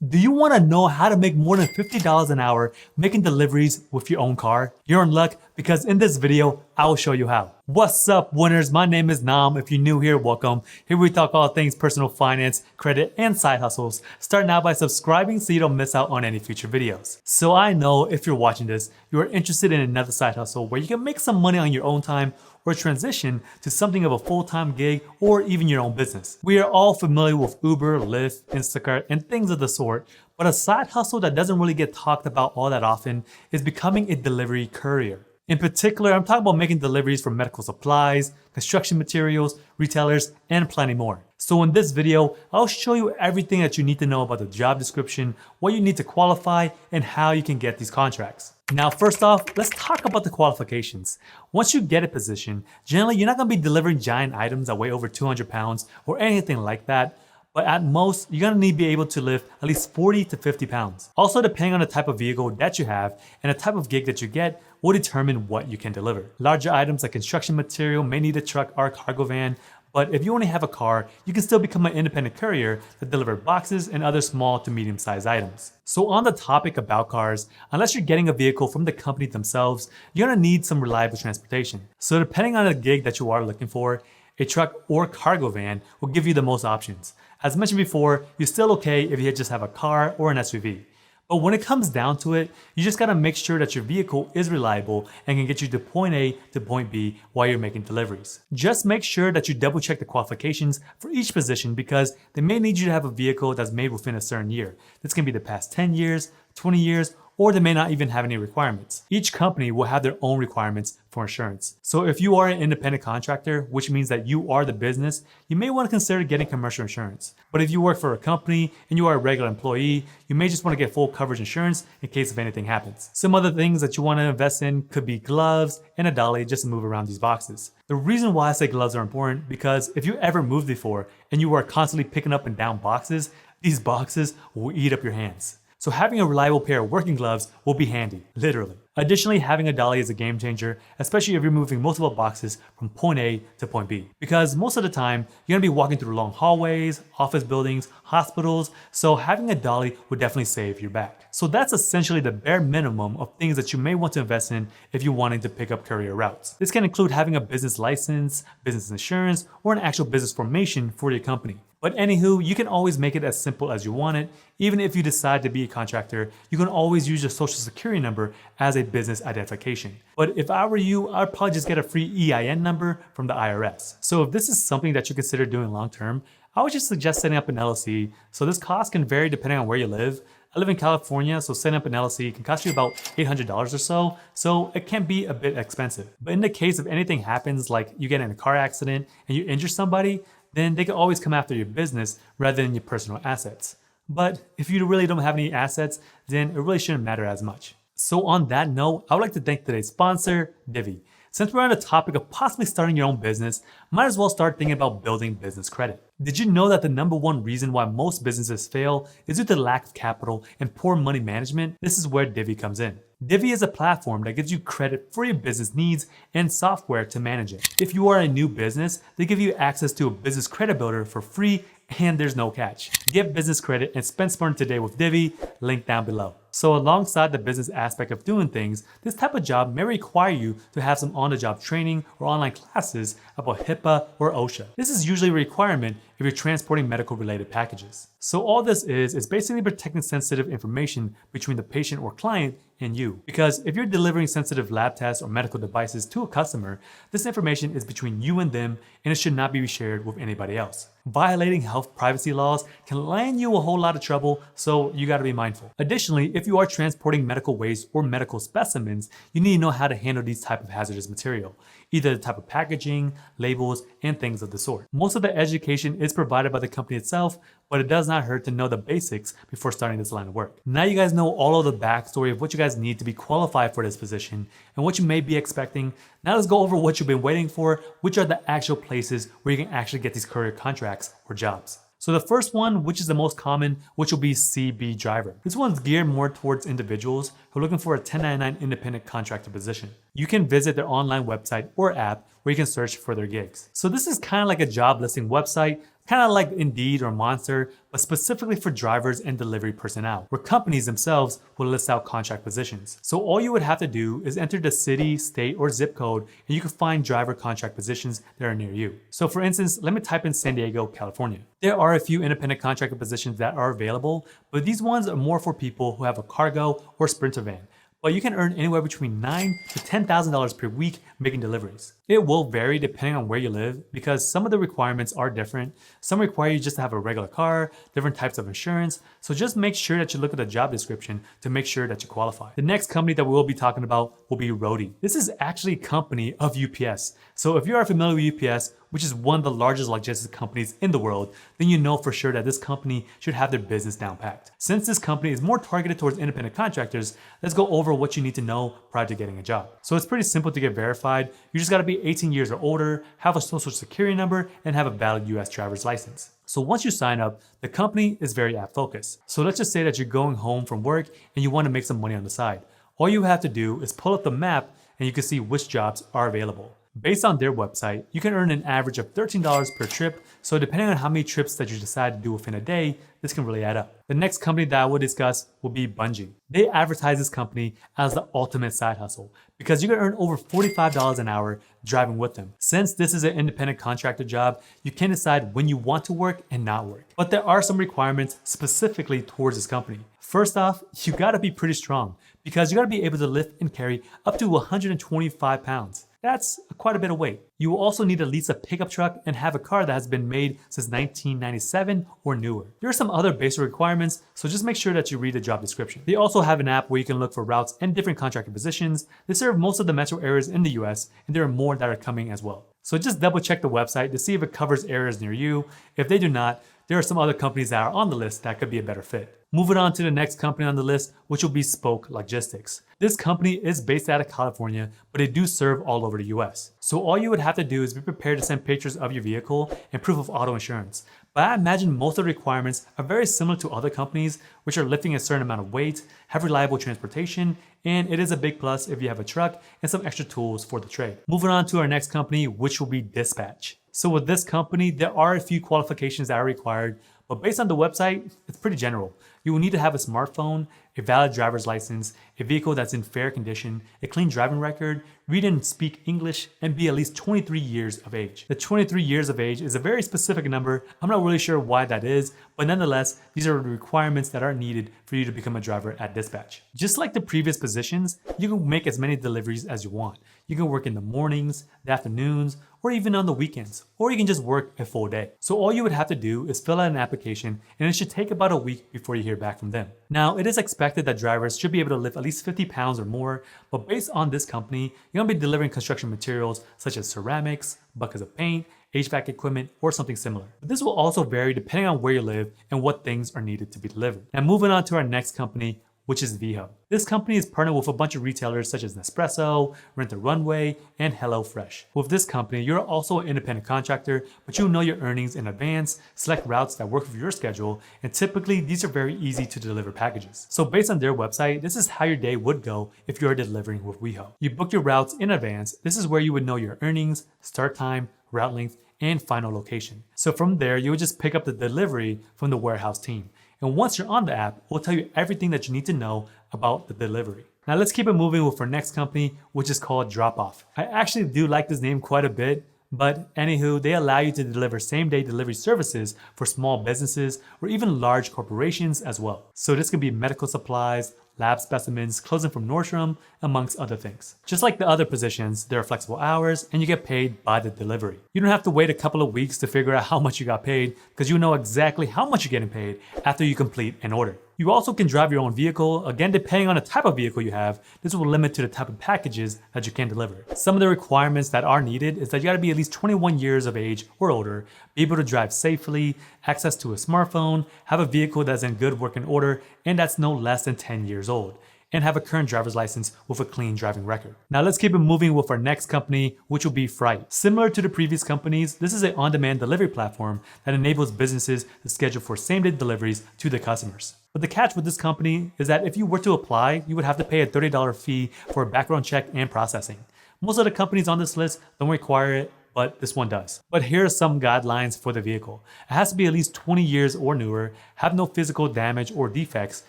Do you want to know how to make more than $50 an hour making deliveries with your own car? You're in luck because in this video, I will show you how. What's up, winners? My name is Nam. If you're new here, welcome. Here we talk all things personal finance, credit, and side hustles. Start now by subscribing so you don't miss out on any future videos. So I know if you're watching this, you are interested in another side hustle where you can make some money on your own time or transition to something of a full-time gig or even your own business. We are all familiar with Uber, Lyft, Instacart, and things of the sort, but a side hustle that doesn't really get talked about all that often is becoming a delivery courier. In particular, I'm talking about making deliveries for medical supplies, construction materials, retailers, and plenty more. So in this video, I'll show you everything that you need to know about the job description, what you need to qualify, and how you can get these contracts. Now, first off, let's talk about the qualifications. Once you get a position, generally you're not going to be delivering giant items that weigh over 200 pounds or anything like that. But at most, you're gonna need to be able to lift at least 40 to 50 pounds. Also, depending on the type of vehicle that you have and the type of gig that you get will determine what you can deliver. Larger items like construction material may need a truck or a cargo van, but if you only have a car, you can still become an independent courier that deliver boxes and other small to medium-sized items. So on the topic about cars, unless you're getting a vehicle from the company themselves, you're gonna need some reliable transportation. So depending on the gig that you are looking for, a truck or cargo van will give you the most options. As mentioned before, you're still okay if you just have a car or an SUV. But when it comes down to it, you just gotta make sure that your vehicle is reliable and can get you to point A to point B while you're making deliveries. Just make sure that you double check the qualifications for each position because they may need you to have a vehicle that's made within a certain year. This can be the past 10 years, 20 years, or they may not even have any requirements. Each company will have their own requirements for insurance. So if you are an independent contractor, which means that you are the business, you may want to consider getting commercial insurance. But if you work for a company and you are a regular employee, you may just want to get full coverage insurance in case if anything happens. Some other things that you want to invest in could be gloves and a dolly just to move around these boxes. The reason why I say gloves are important because if you ever moved before and you are constantly picking up and down boxes, these boxes will eat up your hands. So having a reliable pair of working gloves will be handy, literally. Additionally, having a dolly is a game changer, especially if you're moving multiple boxes from point A to point B. Because most of the time, you're gonna be walking through long hallways, office buildings, hospitals, so having a dolly would definitely save your back. So that's essentially the bare minimum of things that you may want to invest in if you're wanting to pick up courier routes. This can include having a business license, business insurance, or an actual business formation for your company. But anywho, you can always make it as simple as you want it. Even if you decide to be a contractor, you can always use your social security number as a business identification. But if I were you, I'd probably just get a free EIN number from the IRS. So if this is something that you consider doing long term, I would just suggest setting up an LLC. So this cost can vary depending on where you live. I live in California, so setting up an LLC can cost you about $800 or so it can be a bit expensive. But in the case of anything happens, like you get in a car accident and you injure somebody, then they can always come after your business rather than your personal assets. But if you really don't have any assets, then it really shouldn't matter as much. So on that note, I would like to thank today's sponsor, Divvy. Since we're on the topic of possibly starting your own business, might as well start thinking about building business credit. Did you know that the #1 reason why most businesses fail is due to lack of capital and poor money management? This is where Divvy comes in. Divvy is a platform that gives you credit for your business needs and software to manage it. If you are a new business, they give you access to a business credit builder for free and there's no catch. Get business credit and spend smarter today with Divvy, link down below. So alongside the business aspect of doing things, this type of job may require you to have some on-the-job training or online classes about HIPAA or OSHA. This is usually a requirement if you're transporting medical related packages. So all this is basically protecting sensitive information between the patient or client and you. Because if you're delivering sensitive lab tests or medical devices to a customer, this information is between you and them and it should not be shared with anybody else. Violating health privacy laws can land you a whole lot of trouble, so you gotta be mindful. Additionally, if you are transporting medical waste or medical specimens, you need to know how to handle these type of hazardous material, either the type of packaging, labels, and things of the sort. Most of the education is provided by the company itself, but it does not hurt to know the basics before starting this line of work. Now you guys know all of the backstory of what you guys need to be qualified for this position and what you may be expecting. Now let's go over what you've been waiting for, which are the actual places where you can actually get these courier contracts or jobs. So the first one, which is the most common, which will be CB Driver. This one's geared more towards individuals who are looking for a 1099 independent contractor position. You can visit their online website or app where you can search for their gigs. So this is kind of like a job listing website, kind of like Indeed or Monster, but specifically for drivers and delivery personnel, where companies themselves will list out contract positions. So all you would have to do is enter the city, state, or zip code, and you can find driver contract positions that are near you. So for instance, let me type in San Diego, California. There are a few independent contractor positions that are available, but these ones are more for people who have a cargo or sprinter van. But you can earn anywhere between $9,000 to $10,000 per week making deliveries. It will vary depending on where you live because some of the requirements are different. Some require you just to have a regular car, different types of insurance. So just make sure that you look at the job description to make sure that you qualify. The next company that we will be talking about will be Roadie. This is actually a company of UPS. So if you are familiar with UPS, which is one of the largest logistics companies in the world, then you know for sure that this company should have their business down packed. Since this company is more targeted towards independent contractors, let's go over what you need to know prior to getting a job. So it's pretty simple to get verified. You just gotta be 18 years or older, have a social security number, and have a valid US driver's license. So once you sign up, the company is very app focused. So let's just say that you're going home from work and you wanna make some money on the side. All you have to do is pull up the map and you can see which jobs are available. Based on their website, you can earn an average of $13 per trip, so depending on how many trips that you decide to do within a day, this can really add up. The next company that I will discuss will be Bungie. They advertise this company as the ultimate side hustle because you can earn over $45 an hour driving with them. Since this is an independent contractor job, you can decide when you want to work and not work. But there are some requirements specifically towards this company. First off, you gotta be pretty strong because you gotta be able to lift and carry up to 125 pounds. That's quite a bit of weight. You will also need at least a pickup truck and have a car that has been made since 1997 or newer. There are some other basic requirements, so just make sure that you read the job description. They also have an app where you can look for routes and different contractor positions. They serve most of the metro areas in the US, and there are more that are coming as well. So just double check the website to see if it covers areas near you. If they do not, there are some other companies that are on the list that could be a better fit. Moving on to the next company on the list, which will be Spoke Logistics. This company is based out of California, but they do serve all over the US. So all you would have to do is be prepared to send pictures of your vehicle and proof of auto insurance. But I imagine most of the requirements are very similar to other companies, which are lifting a certain amount of weight, have reliable transportation, and it is a big plus if you have a truck and some extra tools for the trade. Moving on to our next company, which will be Dispatch. So with this company, there are a few qualifications that are required, but based on the website, it's pretty general. You will need to have a smartphone, a valid driver's license, a vehicle that's in fair condition, a clean driving record, read and speak English, and be at least 23 years of age. The 23 years of age is a very specific number. I'm not really sure why that is, but nonetheless, these are the requirements that are needed for you to become a driver at Dispatch. Just like the previous positions, you can make as many deliveries as you want. You can work in the mornings, the afternoons, or even on the weekends, or you can just work a full day. So all you would have to do is fill out an application, and it should take about a week before you hear back from them. Now, it is expected that drivers should be able to lift at least 50 pounds or more, but based on this company, you're gonna be delivering construction materials such as ceramics, buckets of paint, HVAC equipment, or something similar. But this will also vary depending on where you live and what things are needed to be delivered. Now, moving on to our next company, which is Vhub. This company is partnered with a bunch of retailers such as Nespresso, Rent a Runway, and HelloFresh. With this company, you're also an independent contractor, but you'll know your earnings in advance, select routes that work with your schedule, and typically these are very easy to deliver packages. So based on their website, this is how your day would go if you're delivering with Vhub. You book your routes in advance. This is where you would know your earnings, start time, route length, and final location. So from there, you would just pick up the delivery from the warehouse team. And once you're on the app, it will tell you everything that you need to know about the delivery. Now let's keep it moving with our next company, which is called DropOff. I actually do like this name quite a bit, but anywho, they allow you to deliver same-day delivery services for small businesses or even large corporations as well. So this could be medical supplies, lab specimens, clothing from Nordstrom, amongst other things. Just like the other positions, there are flexible hours and you get paid by the delivery. You don't have to wait a couple of weeks to figure out how much you got paid because you know exactly how much you're getting paid after you complete an order. You also can drive your own vehicle. Again, depending on the type of vehicle you have, this will limit to the type of packages that you can deliver. Some of the requirements that are needed is that you gotta be at least 21 years of age or older, be able to drive safely, access to a smartphone, have a vehicle that's in good working order, and that's no less than 10 years old, and have a current driver's license with a clean driving record. Now let's keep it moving with our next company, which will be Fright. Similar to the previous companies, this is an on-demand delivery platform that enables businesses to schedule for same-day deliveries to their customers. But the catch with this company is that if you were to apply, you would have to pay a $30 fee for a background check and processing. Most of the companies on this list don't require it, but this one does. But here are some guidelines for the vehicle. It has to be at least 20 years or newer, have no physical damage or defects,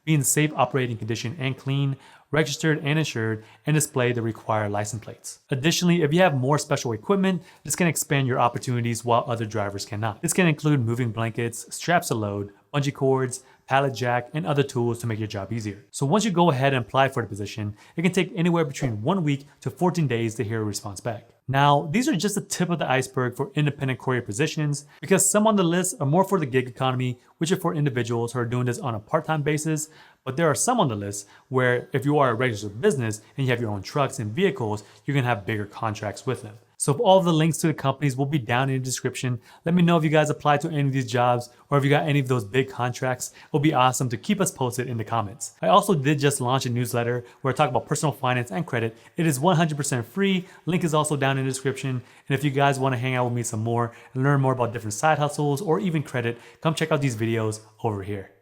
be in safe operating condition and clean, registered and insured, and display the required license plates. Additionally, if you have more special equipment, this can expand your opportunities while other drivers cannot. This can include moving blankets, straps to load, bungee cords, pallet jack, and other tools to make your job easier. So once you go ahead and apply for the position, it can take anywhere between 1 week to 14 days to hear a response back. Now, these are just the tip of the iceberg for independent courier positions, because some on the list are more for the gig economy, which are for individuals who are doing this on a part-time basis, but there are some on the list where if you are a registered business and you have your own trucks and vehicles, you're gonna have bigger contracts with them. So all of the links to the companies will be down in the description. Let me know if you guys applied to any of these jobs or if you got any of those big contracts. It'll be awesome to keep us posted in the comments. I also did just launch a newsletter where I talk about personal finance and credit. It is 100% free. Link is also down in the description. And if you guys want to hang out with me some more and learn more about different side hustles or even credit, come check out these videos over here.